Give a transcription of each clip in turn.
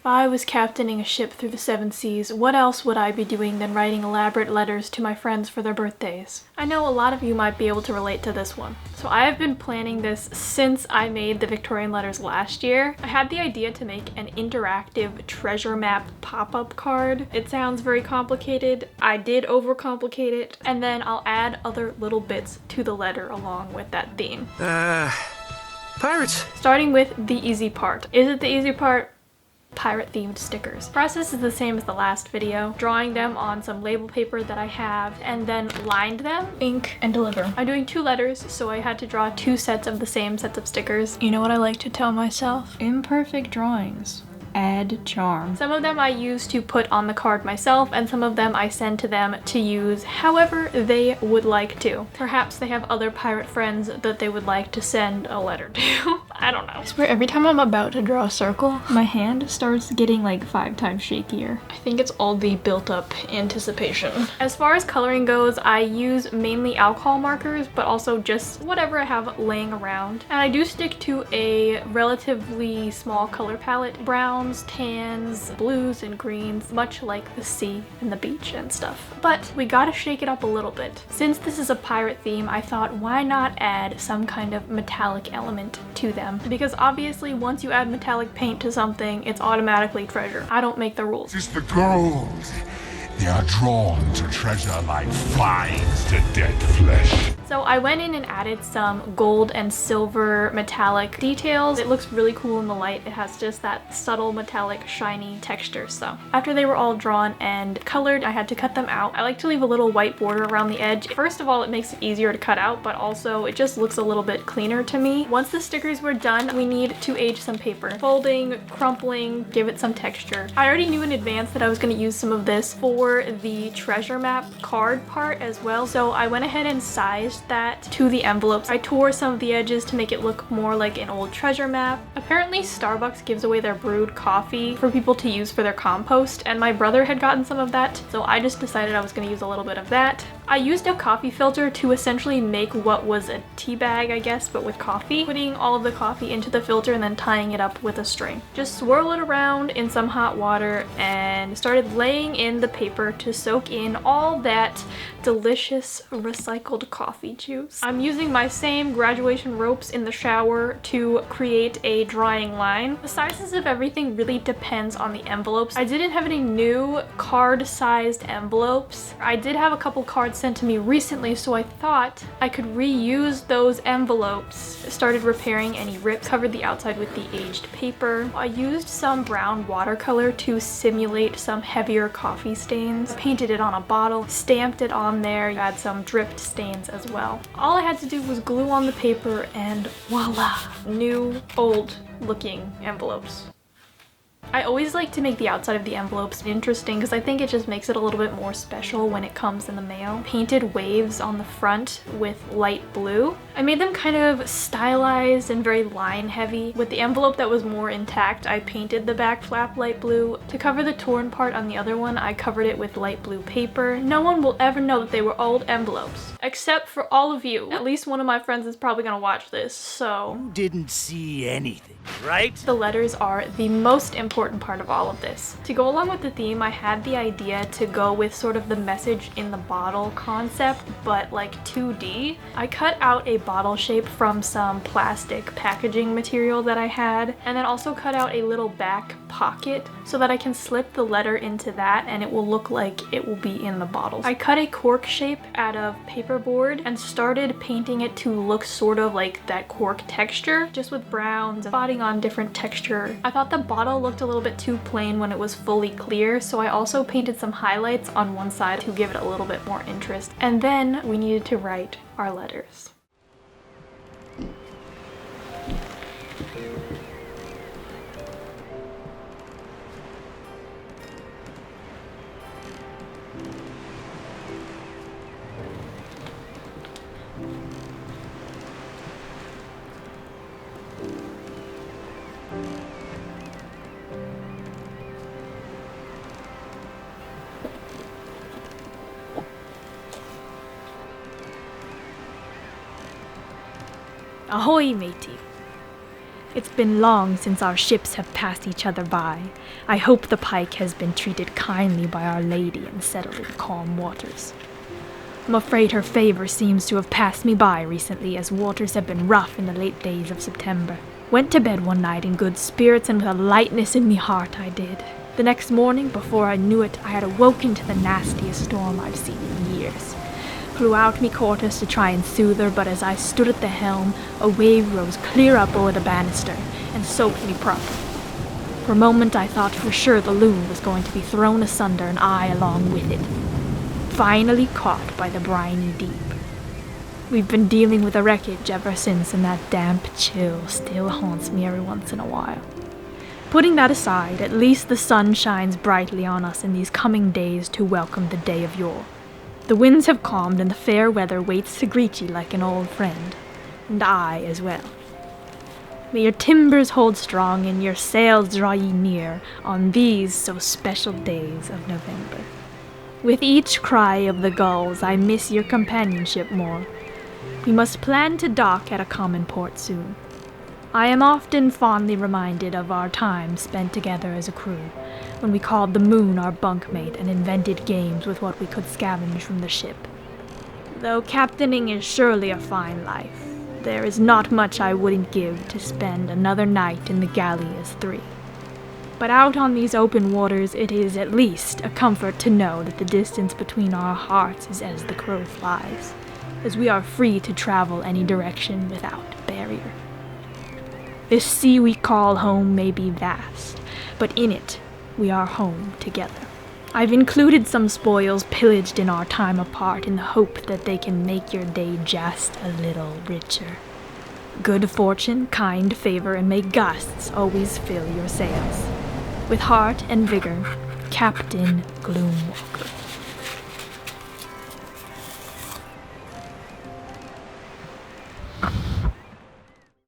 I was captaining a ship through the seven seas, what else would I be doing than writing elaborate letters to my friends for their birthdays? I know a lot of you might be able to relate to this one. So I have been planning this since I made the Victorian letters last year. I had the idea to make an interactive treasure map pop-up card. It sounds very complicated. I did overcomplicate it, and then I'll add other little bits to the letter along with that theme. Pirates! Starting with the easy part. Is it the easy part? Pirate themed stickers. Process is the same as the last video. Drawing them on some label paper that I have and then lined them, ink, and deliver. I'm doing 2 letters, so I had to draw 2 sets of the same sets of stickers. You know what I like to tell myself? Imperfect drawings add charm. Some of them I use to put on the card myself, and some of them I send to them to use however they would like to. Perhaps they have other pirate friends that they would like to send a letter to. I don't know. I swear every time I'm about to draw a circle, my hand starts getting like 5 times shakier. I think it's all the built up anticipation. As far as coloring goes, I use mainly alcohol markers, but also just whatever I have laying around. And I do stick to a relatively small color palette. Browns, tans, blues, and greens, much like the sea and the beach and stuff. But we gotta shake it up a little bit. Since this is a pirate theme, I thought why not add some kind of metallic element to them? Because obviously once you add metallic paint to something, it's automatically treasure. I don't make the rules. It's the gold. They are drawn to treasure like flies to dead flesh. So I went in and added some gold and silver metallic details. It looks really cool in the light. It has just that subtle metallic shiny texture. So after they were all drawn and colored, I had to cut them out. I like to leave a little white border around the edge. First of all, it makes it easier to cut out, but also it just looks a little bit cleaner to me. Once the stickers were done, we need to age some paper. Folding, crumpling, give it some texture. I already knew in advance that I was going to use some of this for the treasure map card part as well, so I went ahead and sized that to the envelopes. I tore some of the edges to make it look more like an old treasure map. Apparently Starbucks gives away their brewed coffee for people to use for their compost, and my brother had gotten some of that, so I just decided I was going to use a little bit of that. I used a coffee filter to essentially make what was a tea bag, I guess, but with coffee. Putting all of the coffee into the filter and then tying it up with a string. Just swirl it around in some hot water and started laying in the paper to soak in all that delicious recycled coffee juice. I'm using my same graduation ropes in the shower to create a drying line. The sizes of everything really depends on the envelopes. I didn't have any new card-sized envelopes. I did have a couple cards sent to me recently, so I thought I could reuse those envelopes. Started repairing any rips, covered the outside with the aged paper. I used some brown watercolor to simulate some heavier coffee stains. Painted it on a bottle, stamped it on there, add some dripped stains as well. All I had to do was glue on the paper and voila, new old looking envelopes. I always like to make the outside of the envelopes interesting because I think it just makes it a little bit more special when it comes in the mail. Painted waves on the front with light blue. I made them kind of stylized and very line heavy. With the envelope that was more intact, I painted the back flap light blue. To cover the torn part on the other one, I covered it with light blue paper. No one will ever know that they were old envelopes, except for all of you. At least one of my friends is probably gonna watch this, so... You didn't see anything, right? The letters are the most important part of all of this. To go along with the theme, I had the idea to go with sort of the message in the bottle concept, but like 2D. I cut out a bottle shape from some plastic packaging material that I had, and then also cut out a little back pocket so that I can slip the letter into that and it will look like it will be in the bottle. I cut a cork shape out of paperboard and started painting it to look sort of like that cork texture, just with browns, spotting on different texture. I thought the bottle looked a little bit too plain when it was fully clear, so I also painted some highlights on one side to give it a little bit more interest. And then we needed to write our letters. Ahoy, matey. It's been long since our ships have passed each other by. I hope the pike has been treated kindly by Our Lady and settled in calm waters. I'm afraid her favor seems to have passed me by recently, as waters have been rough in the late days of September. Went to bed one night in good spirits, and with a lightness in me heart I did. The next morning, before I knew it, I had awoken to the nastiest storm I've seen in years. Flew out me quarters to try and soothe her, but as I stood at the helm, a wave rose clear up over the banister and soaked me proper. For a moment I thought for sure the loom was going to be thrown asunder and I along with it. Finally caught by the briny deep. We've been dealing with the wreckage ever since, and that damp chill still haunts me every once in a while. Putting that aside, at least the sun shines brightly on us in these coming days to welcome the day of yore. The winds have calmed and the fair weather waits to greet ye like an old friend, and I as well. May your timbers hold strong and your sails draw ye near on these so special days of November. With each cry of the gulls, I miss your companionship more. We must plan to dock at a common port soon. I am often fondly reminded of our time spent together as a crew, when we called the moon our bunkmate and invented games with what we could scavenge from the ship. Though captaining is surely a fine life, there is not much I wouldn't give to spend another night in the galley as three. But out on these open waters, it is at least a comfort to know that the distance between our hearts is as the crow flies, as we are free to travel any direction without barrier. This sea we call home may be vast, but in it we are home together. I've included some spoils pillaged in our time apart in the hope that they can make your day just a little richer. Good fortune, kind favor, and may gusts always fill your sails. With heart and vigor, Captain Gloomwalker.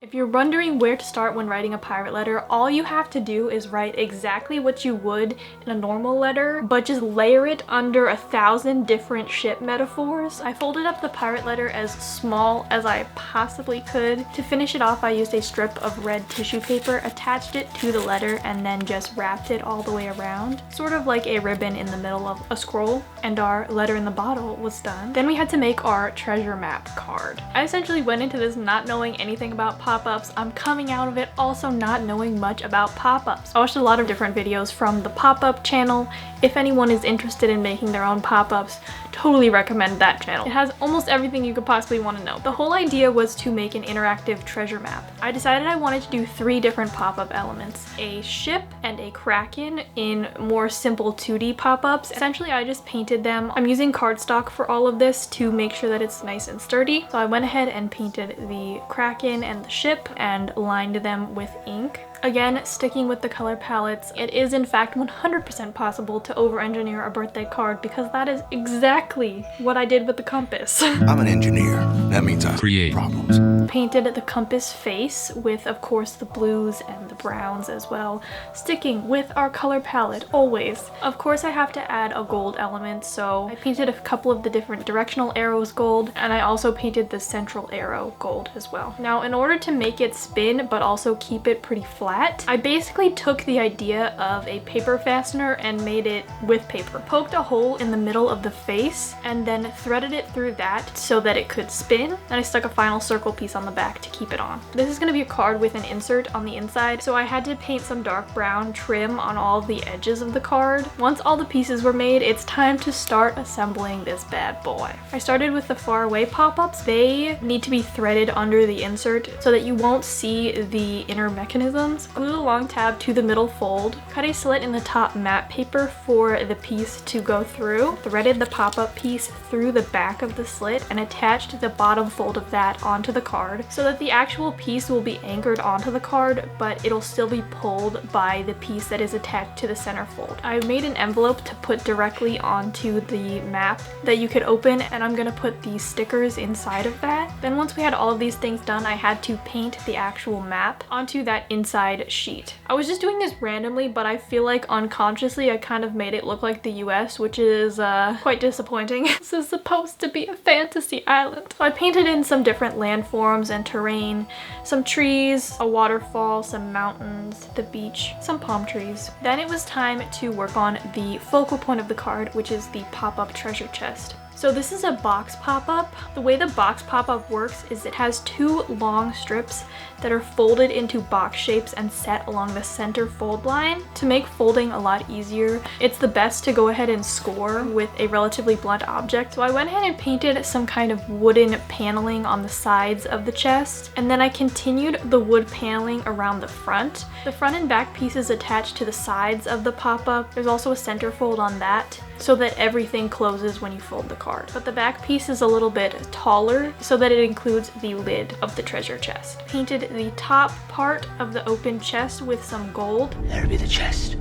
If you're wondering where to start when writing a pirate letter, all you have to do is write exactly what you would in a normal letter, but just layer it under 1,000 different ship metaphors. I folded up the pirate letter as small as I possibly could. To finish it off, I used a strip of red tissue paper, attached it to the letter, and then just wrapped it all the way around, sort of like a ribbon in the middle of a scroll, and our letter in the bottle was done. Then we had to make our treasure map card. I essentially went into this not knowing anything about pop-ups. I'm coming out of it also not knowing much about pop-ups. I watched a lot of different videos from the pop-up channel. If anyone is interested in making their own pop-ups, totally recommend that channel. It has almost everything you could possibly want to know. The whole idea was to make an interactive treasure map. I decided I wanted to do 3 different pop-up elements: a ship and a kraken in more simple 2D pop-ups. Essentially, I just painted them. I'm using cardstock for all of this to make sure that it's nice and sturdy. So I went ahead and painted the kraken and the ship and lined them with ink. Again, sticking with the color palettes, it is in fact 100% possible to over-engineer a birthday card, because that is exactly what I did with the compass. I'm an engineer. That means I create problems. Painted the compass face with, of course, the blues and the browns as well, sticking with our color palette always. Of course, I have to add a gold element, so I painted a couple of the different directional arrows gold, and I also painted the central arrow gold as well. Now, in order to make it spin but also keep it pretty flat, I basically took the idea of a paper fastener and made it with paper. Poked a hole in the middle of the face and then threaded it through that so that it could spin. And I stuck a final circle piece on the back to keep it on. This is going to be a card with an insert on the inside, so I had to paint some dark brown trim on all the edges of the card. Once all the pieces were made, it's time to start assembling this bad boy. I started with the far away pop-ups. They need to be threaded under the insert so that you won't see the inner mechanisms. Glued a long tab to the middle fold, cut a slit in the top matte paper for the piece to go through, threaded the pop-up piece through the back of the slit, and attached the bottom fold of that onto the card so that the actual piece will be anchored onto the card, but it'll still be pulled by the piece that is attached to the center fold. I made an envelope to put directly onto the map that you could open, and I'm gonna put these stickers inside of that. Then once we had all of these things done, I had to paint the actual map onto that inside sheet. I was just doing this randomly, but I feel like unconsciously I kind of made it look like the US, which is quite disappointing. This is supposed to be a fantasy island. So I painted in some different landforms forms and terrain, some trees, a waterfall, some mountains, the beach, some palm trees. Then it was time to work on the focal point of the card, which is the pop-up treasure chest. So this is a box pop-up. The way the box pop-up works is it has two long strips that are folded into box shapes and set along the center fold line. To make folding a lot easier, it's the best to go ahead and score with a relatively blunt object. So I went ahead and painted some kind of wooden paneling on the sides of the chest, and then I continued the wood paneling around the front. The front and back pieces attached to the sides of the pop-up. There's also a center fold on that, so that everything closes when you fold the card. But the back piece is a little bit taller so that it includes the lid of the treasure chest. Painted the top part of the open chest with some gold. There be the chest.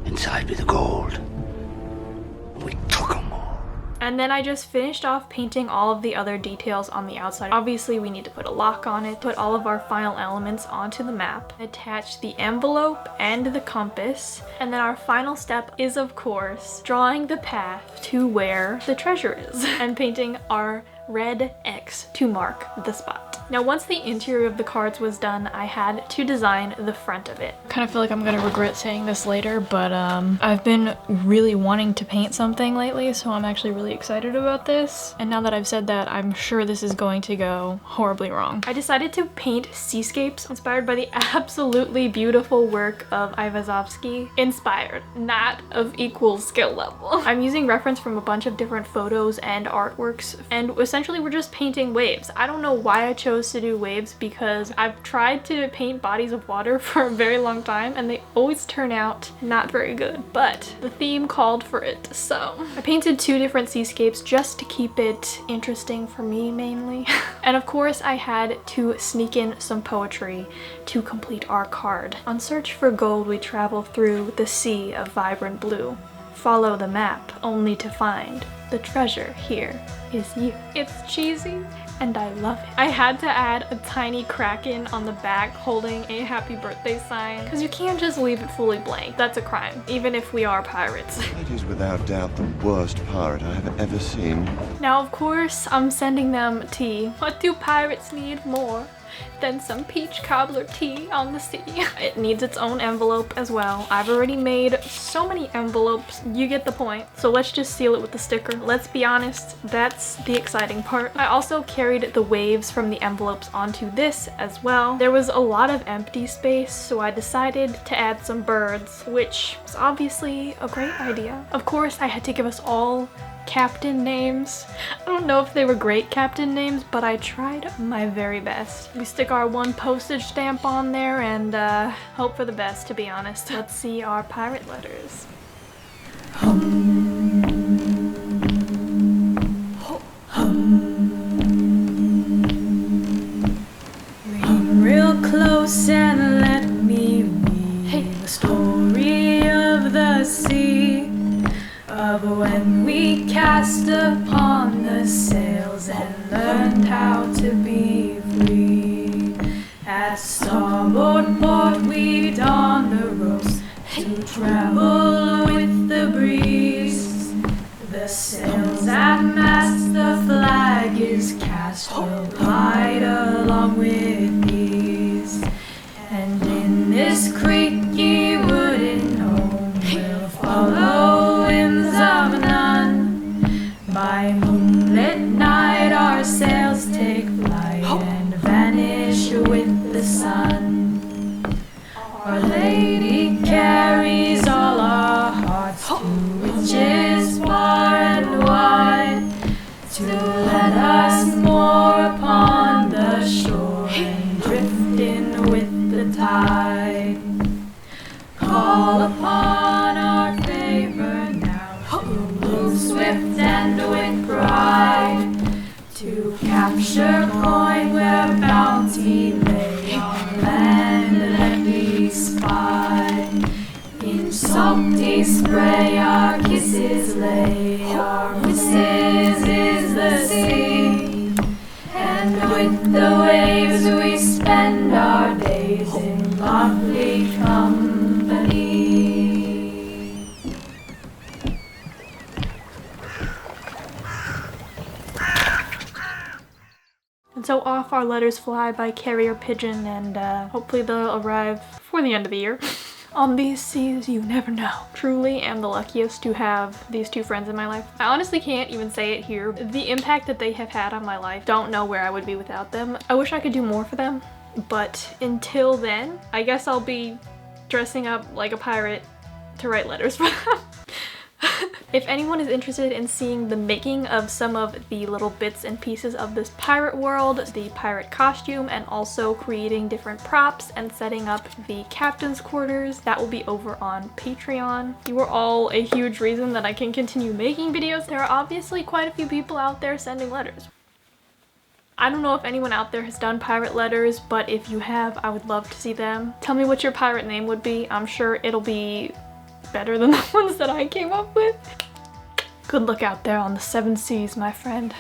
Inside be the gold. We took 'em all. And then I just finished off painting all of the other details on the outside. Obviously we need to put a lock on it, put all of our final elements onto the map, attach the envelope and the compass, and then our final step is of course drawing the path to where the treasure is and painting our red X to mark the spot. Now once the interior of the cards was done, I had to design the front of it. Kind of feel like I'm gonna regret saying this later, but I've been really wanting to paint something lately, so I'm actually really excited about this. And now that I've said that, I'm sure this is going to go horribly wrong. I decided to paint seascapes inspired by the absolutely beautiful work of Ivazovsky. Inspired, not of equal skill level. I'm using reference from a bunch of different photos and artworks, and essentially we're just painting waves. I don't know why I chose to do waves because I've tried to paint bodies of water for a very long time and they always turn out not very good, but the theme called for it, so I painted two different seascapes just to keep it interesting for me mainly. And of course I had to sneak in some poetry to complete our card. On search for gold we travel through the sea of vibrant blue. Follow the map only to find the treasure here is you. It's cheesy and I love it. I had to add a tiny kraken on the back holding a happy birthday sign because you can't just leave it fully blank. That's a crime, even if we are pirates. It is without doubt the worst pirate I have ever seen. Now of course I'm sending them tea. What do pirates need more than some peach cobbler tea on the sea? It needs its own envelope as well. I've already made so many envelopes, you get the point. So let's just seal it with the sticker. Let's be honest, that's the exciting part. I also carried the waves from the envelopes onto this as well. There was a lot of empty space, so I decided to add some birds, which was obviously a great idea. Of course, I had to give us all captain names. I don't know if they were great captain names, but I tried my very best. We stick our one postage stamp on there and hope for the best, to be honest. Let's see our pirate letters. Lean real close and let me read the story of the sea. Of when we cast upon the sails and learned how to be free. At starboard port we donned the ropes to travel with the breeze. The sails at mast, the flag is cast, we'll glide along with ease. And in this creaky wooden home we'll follow winds of none. By moonlit night our sails take flight and vanish with the sun. Our Lady carries all our hearts to riches far and wide, to let us moor upon the shore and drift in with the tide. Call upon our favor now to move swift and with pride, to capture coin where bounty lay on land that we spy. In salty spray our kisses lay, our misses is the sea, and with the waves we spend our days in lovely company. So off our letters fly by carrier pigeon, and hopefully they'll arrive before the end of the year. On these seas, you never know. Truly am the luckiest to have these two friends in my life. I honestly can't even say it here. The impact that they have had on my life, don't know where I would be without them. I wish I could do more for them, but until then, I guess I'll be dressing up like a pirate to write letters for them. If anyone is interested in seeing the making of some of the little bits and pieces of this pirate world, the pirate costume, and also creating different props and setting up the captain's quarters, that will be over on Patreon. You are all a huge reason that I can continue making videos. There are obviously quite a few people out there sending letters. I don't know if anyone out there has done pirate letters, but if you have, I would love to see them. Tell me what your pirate name would be. I'm sure it'll be better than the ones that I came up with. Good luck out there on the 7 seas, my friend.